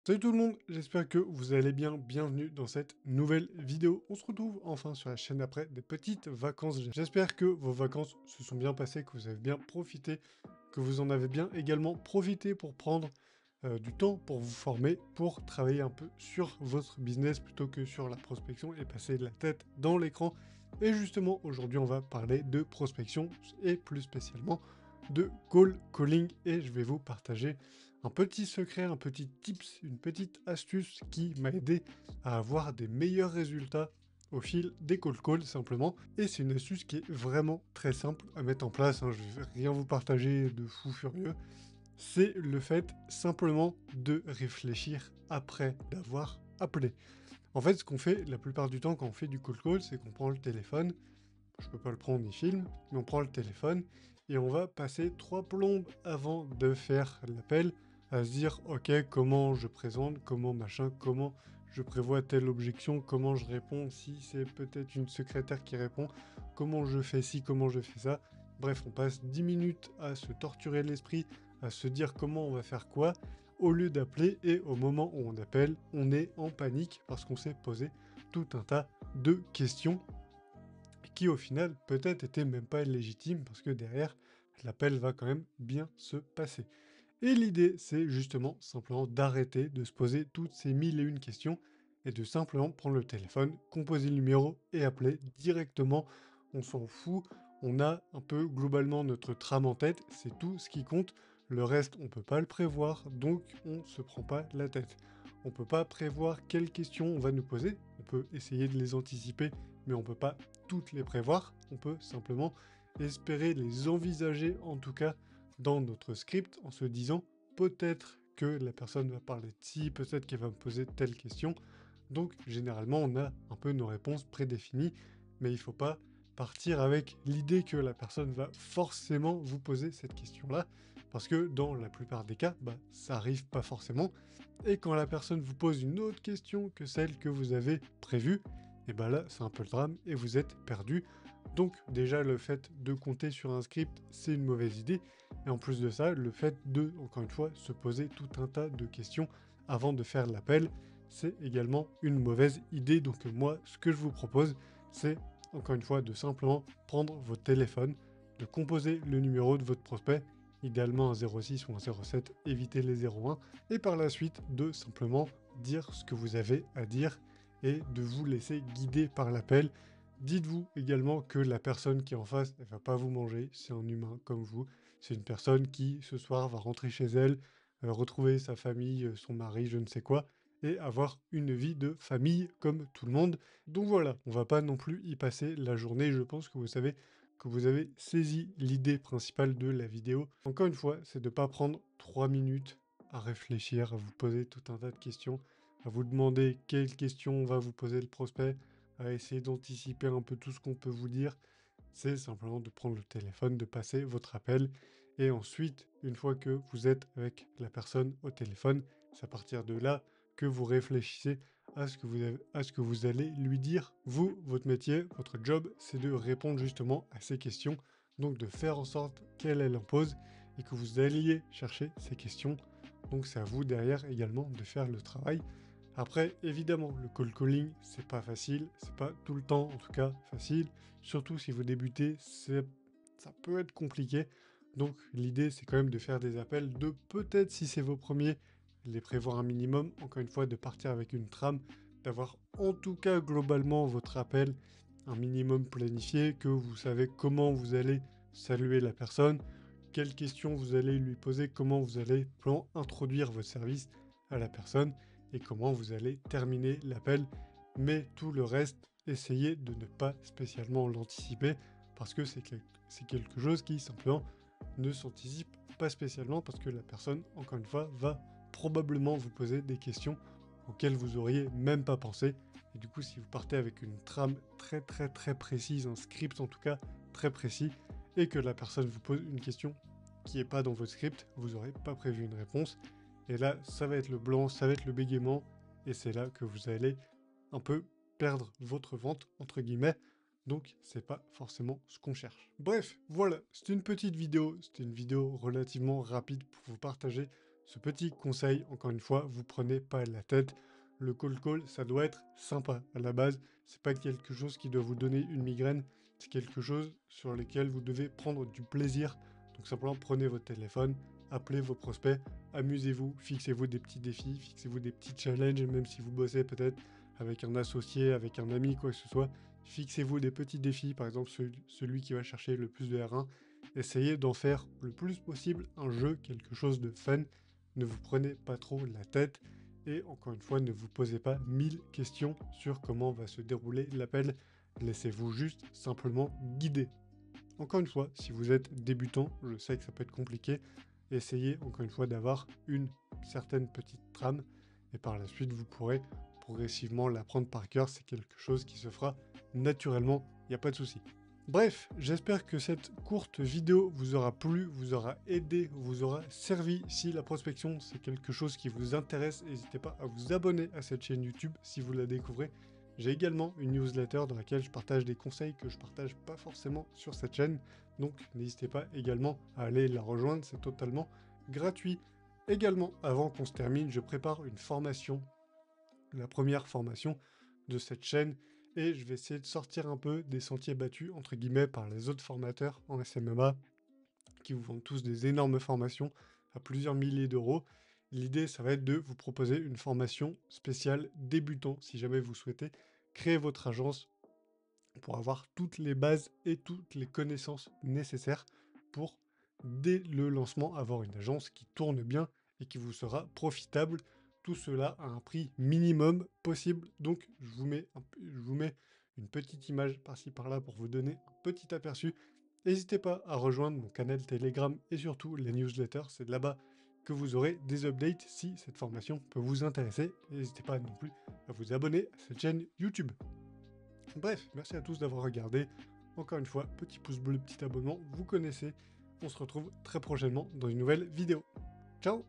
Salut tout le monde, j'espère que vous allez bien, bienvenue dans cette nouvelle vidéo. On se retrouve enfin sur la chaîne après des petites vacances. J'espère que vos vacances se sont bien passées, que vous avez bien profité, que vous en avez bien également profité pour prendre du temps pour vous former, pour travailler un peu sur votre business plutôt que sur la prospection et passer la tête dans l'écran. Et justement, aujourd'hui, on va parler de prospection et plus spécialement de cold calling et je vais vous partager un petit secret, un petit tips, une petite astuce qui m'a aidé à avoir des meilleurs résultats au fil des cold calls simplement. Et c'est une astuce qui est vraiment très simple à mettre en place, hein. Je vais rien vous partager de fou furieux. C'est le fait simplement de réfléchir après d'avoir appelé. En fait, ce qu'on fait la plupart du temps quand on fait du cold call, c'est qu'on prend le téléphone, je peux pas le prendre ni film, mais on prend le téléphone et on va passer 3 plombes avant de faire l'appel à se dire ok, comment je présente, comment machin, comment je prévois telle objection, comment je réponds si c'est peut-être une secrétaire qui répond, comment je fais ci, comment je fais ça. Bref, on passe 10 minutes à se torturer l'esprit, à se dire comment on va faire quoi, au lieu d'appeler, et au moment où on appelle, on est en panique parce qu'on s'est posé tout un tas de questions qui au final peut-être était même pas légitime parce que derrière l'appel va quand même bien se passer. Et l'idée c'est justement simplement d'arrêter de se poser toutes ces mille et une questions et de simplement prendre le téléphone, composer le numéro et appeler directement. On s'en fout, on a un peu globalement notre trame en tête, c'est tout ce qui compte. Le reste on peut pas le prévoir, donc on se prend pas la tête. On peut pas prévoir quelles questions on va nous poser, on peut essayer de les anticiper, mais on peut pas toutes les prévoir, on peut simplement espérer les envisager en tout cas dans notre script en se disant peut-être que la personne va parler de ci, peut-être qu'elle va me poser telle question. Donc généralement on a un peu nos réponses prédéfinies, mais il ne faut pas partir avec l'idée que la personne va forcément vous poser cette question-là, parce que dans la plupart des cas, ça arrive pas forcément. Et quand la personne vous pose une autre question que celle que vous avez prévue, et là c'est un peu le drame et vous êtes perdu. Donc déjà le fait de compter sur un script, c'est une mauvaise idée. Et en plus de ça, le fait de, encore une fois, se poser tout un tas de questions avant de faire l'appel, c'est également une mauvaise idée. Donc moi, ce que je vous propose, c'est encore une fois de simplement prendre votre téléphone, de composer le numéro de votre prospect, idéalement un 06 ou un 07, éviter les 01, et par la suite de simplement dire ce que vous avez à dire et de vous laisser guider par l'appel. Dites-vous également que la personne qui est en face, elle va pas vous manger, c'est un humain comme vous, c'est une personne qui ce soir va rentrer chez elle, retrouver sa famille, son mari, je ne sais quoi, et avoir une vie de famille comme tout le monde. Donc voilà, on va pas non plus y passer la journée, je pense que vous savez que vous avez saisi l'idée principale de la vidéo. Encore une fois, c'est de ne pas prendre 3 minutes à réfléchir, à vous poser tout un tas de questions, à vous demander quelles questions va vous poser le prospect, à essayer d'anticiper un peu tout ce qu'on peut vous dire. C'est simplement de prendre le téléphone, de passer votre appel, et ensuite, une fois que vous êtes avec la personne au téléphone, c'est à partir de là que vous réfléchissez à ce que à ce que vous allez lui dire. Vous, votre métier, votre job, c'est de répondre justement à ces questions, donc de faire en sorte qu'elle en pose et que vous alliez chercher ces questions. Donc c'est à vous derrière également de faire le travail. Après, évidemment, le cold calling, c'est pas facile, c'est pas tout le temps en tout cas facile, surtout si vous débutez, ça peut être compliqué. Donc l'idée, c'est quand même de faire des appels, de peut-être si c'est vos premiers, les prévoir un minimum, encore une fois, de partir avec une trame, d'avoir en tout cas globalement votre appel un minimum planifié, que vous savez comment vous allez saluer la personne, quelles questions vous allez lui poser, comment vous allez introduire votre service à la personne et comment vous allez terminer l'appel. Mais tout le reste, essayez de ne pas spécialement l'anticiper parce que c'est quelque chose qui simplement ne s'anticipe pas spécialement parce que la personne, encore une fois, va probablement vous poser des questions auxquelles vous auriez même pas pensé. Et du coup, si vous partez avec une trame très très très précise, un script en tout cas très précis, et que la personne vous pose une question qui n'est pas dans votre script, vous n'aurez pas prévu une réponse. Et là, ça va être le blanc, ça va être le bégaiement, et c'est là que vous allez un peu perdre votre vente, entre guillemets. Donc, c'est pas forcément ce qu'on cherche. Bref, voilà, c'était une petite vidéo, c'était une vidéo relativement rapide pour vous partager ce petit conseil, encore une fois, vous prenez pas la tête. Le cold call, ça doit être sympa à la base. C'est pas quelque chose qui doit vous donner une migraine. C'est quelque chose sur lequel vous devez prendre du plaisir. Donc simplement prenez votre téléphone, appelez vos prospects, amusez-vous, fixez-vous des petits défis, fixez-vous des petits challenges, même si vous bossez peut-être avec un associé, avec un ami, quoi que ce soit. Fixez-vous des petits défis, par exemple celui qui va chercher le plus de R1. Essayez d'en faire le plus possible un jeu, quelque chose de fun. Ne vous prenez pas trop la tête. Et encore une fois, ne vous posez pas 1000 questions sur comment va se dérouler l'appel. Laissez-vous juste simplement guider. Encore une fois, si vous êtes débutant, je sais que ça peut être compliqué, essayez encore une fois d'avoir une certaine petite trame et par la suite vous pourrez progressivement l'apprendre par cœur. C'est quelque chose qui se fera naturellement, il n'y a pas de souci. Bref, j'espère que cette courte vidéo vous aura plu, vous aura aidé, vous aura servi. Si la prospection c'est quelque chose qui vous intéresse, n'hésitez pas à vous abonner à cette chaîne YouTube si vous la découvrez. J'ai également une newsletter dans laquelle je partage des conseils que je partage pas forcément sur cette chaîne. Donc n'hésitez pas également à aller la rejoindre, c'est totalement gratuit. Également, avant qu'on se termine, je prépare une formation, la première formation de cette chaîne. Et je vais essayer de sortir un peu des sentiers battus, entre guillemets, par les autres formateurs en SMMA, qui vous vendent tous des énormes formations à plusieurs milliers d'euros. L'idée, ça va être de vous proposer une formation spéciale débutant, si jamais vous souhaitez créer votre agence pour avoir toutes les bases et toutes les connaissances nécessaires pour, dès le lancement, avoir une agence qui tourne bien et qui vous sera profitable. Tout cela à un prix minimum possible. Donc, je vous mets une petite image par-ci par-là pour vous donner un petit aperçu. N'hésitez pas à rejoindre mon canal Telegram et surtout les newsletters. C'est de là-bas que vous aurez des updates si cette formation peut vous intéresser. N'hésitez pas non plus à vous abonner à cette chaîne YouTube. Bref, merci à tous d'avoir regardé. Encore une fois, petit pouce bleu, petit abonnement, vous connaissez. On se retrouve très prochainement dans une nouvelle vidéo. Ciao!